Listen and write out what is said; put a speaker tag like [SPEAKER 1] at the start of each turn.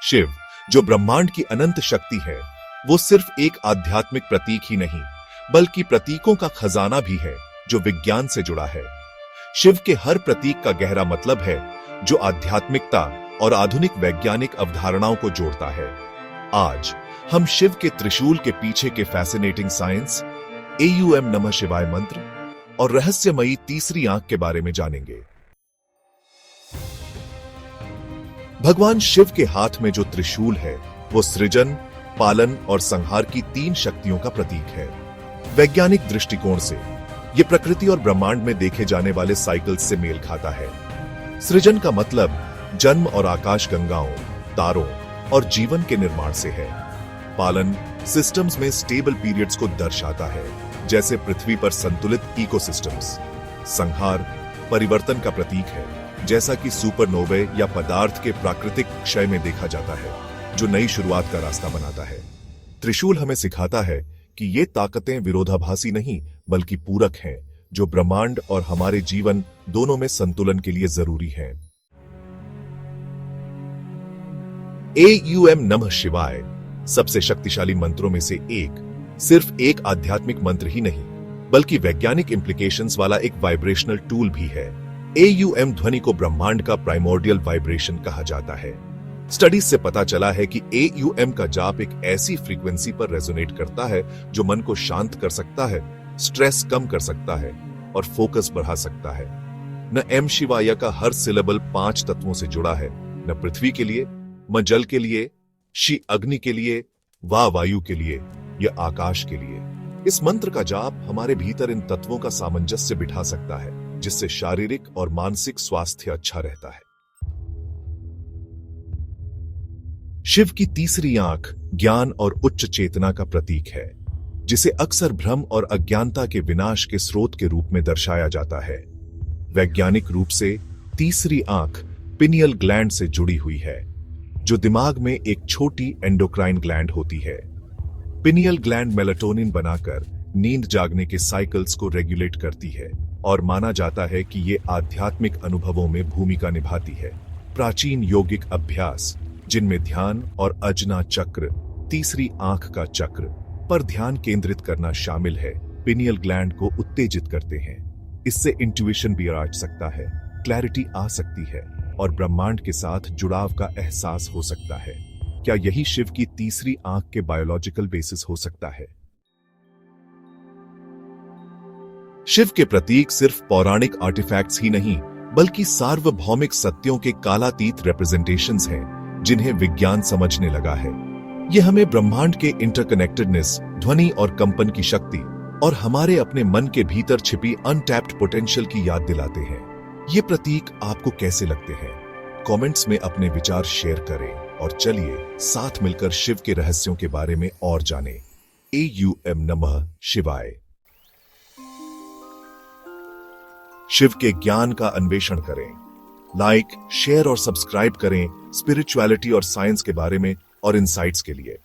[SPEAKER 1] शिव, जो ब्रह्मांड की अनंत शक्ति है, वो सिर्फ एक आध्यात्मिक प्रतीक ही नहीं, बल्कि प्रतीकों का खजाना भी है जो विज्ञान से जुड़ा है। शिव के हर प्रतीक का गहरा मतलब है, जो आध्यात्मिकता और आधुनिक वैज्ञानिक अवधारणाओं को जोड़ता है। आज हम शिव के त्रिशूल के पीछे के फैसिनेटिंग साइंस, AUM नमः शिवाय मंत्र और रहस्यमयी तीसरी आंख के बारे में जानेंगे। भगवान शिव के हाथ में जो त्रिशूल है, वो सृजन, पालन और संहार की 3 शक्तियों का प्रतीक है। वैज्ञानिक दृष्टिकोण से यह प्रकृति और ब्रह्मांड में देखे जाने वाले साइकिल्स से मेल खाता है। सृजन का मतलब जन्म और आकाश गंगाओं, तारों और जीवन के निर्माण से है। पालन सिस्टम्स में स्टेबल पीरियड्स को दर्शाता है, जैसे पृथ्वी पर संतुलित इकोसिस्टम्स। संहार परिवर्तन का प्रतीक है, जैसा कि सुपरनोवे या पदार्थ के प्राकृतिक क्षय में देखा जाता है, जो नई शुरुआत का रास्ता बनाता है। त्रिशूल हमें सिखाता है कि ये ताकतें विरोधाभासी नहीं, बल्कि पूरक हैं, जो ब्रह्मांड और हमारे जीवन दोनों में संतुलन के लिए जरूरी हैं। AUM नमः शिवाय सबसे शक्तिशाली मंत्रों में से एक सिर्फ एक आध्यात्मिक मंत्र ही नहीं, बल्कि वैज्ञानिक इंप्लीकेशंस वाला एक वाइब्रेशनल टूल भी है। AUM ध्वनि को ब्रह्मांड का प्राइमोर्डियल वाइब्रेशन कहा जाता है। स्टडीज से पता चला है कि AUM का जाप एक ऐसी फ्रीक्वेंसी पर रेजोनेट करता है जो मन को शांत कर सकता है, स्ट्रेस कम कर सकता है और फोकस बढ़ा सकता है। न M शिवाय का हर सिलेबल 5 तत्वों से जुड़ा है, न पृथ्वी के लिए, म जल के लिए, शी अग्नि के लिए, वा वायु के लिए या आकाश के लिए। इस मंत्र का जाप हमारे भीतर इन तत्वों का सामंजस्य बिठा सकता है, जिससे शारीरिक और मानसिक स्वास्थ्य अच्छा रहता है। शिव की तीसरी आंख ज्ञान और उच्च चेतना का प्रतीक है, जिसे अक्सर भ्रम और अज्ञानता के विनाश के स्रोत के रूप में दर्शाया जाता है। वैज्ञानिक रूप से तीसरी आंख पिनियल ग्लैंड से जुड़ी हुई है, जो दिमाग में एक छोटी एंडोक्राइन ग्लैंड होती है। पिनियल ग्लैंड मेलाटोनिन बनाकर नींद जागने के साइकिल्स को रेगुलेट करती है और माना जाता है कि ये आध्यात्मिक अनुभवों में भूमिका निभाती है। प्राचीन योगिक अभ्यास, जिनमें ध्यान और अजना चक्र, तीसरी आंख का चक्र पर ध्यान केंद्रित करना शामिल है, पिनियल ग्लैंड को उत्तेजित करते हैं। इससे इंट्यूशन भी आ सकता है, क्लैरिटी आ सकती है और ब्रह्मांड के साथ जुड़ाव का एहसास हो सकता है। क्या यही शिव की तीसरी आंख के बायोलॉजिकल बेसिस हो सकता है? शिव के प्रतीक सिर्फ पौराणिक आर्टिफैक्ट्स ही नहीं, बल्कि सार्वभौमिक सत्यों के कालातीत रिप्रेजेंटेशंस हैं, जिन्हें विज्ञान समझने लगा है। यह हमें ब्रह्मांड के इंटरकनेक्टेडनेस, ध्वनि और कंपन की शक्ति और हमारे अपने मन के भीतर छिपी अनटैप्ड पोटेंशियल की याद दिलाते हैं। ये प्रतीक आपको कैसे लगते हैं? कमेंट्स में अपने विचार शेयर करें और चलिए साथ मिलकर शिव के रहस्यों के बारे में और जानें। AUM नमः शिवाय। शिव के ज्ञान का अन्वेषण करें। लाइक, शेयर और सब्सक्राइब करें स्पिरिचुअलिटी और साइंस के बारे में और इनसाइट्स के लिए।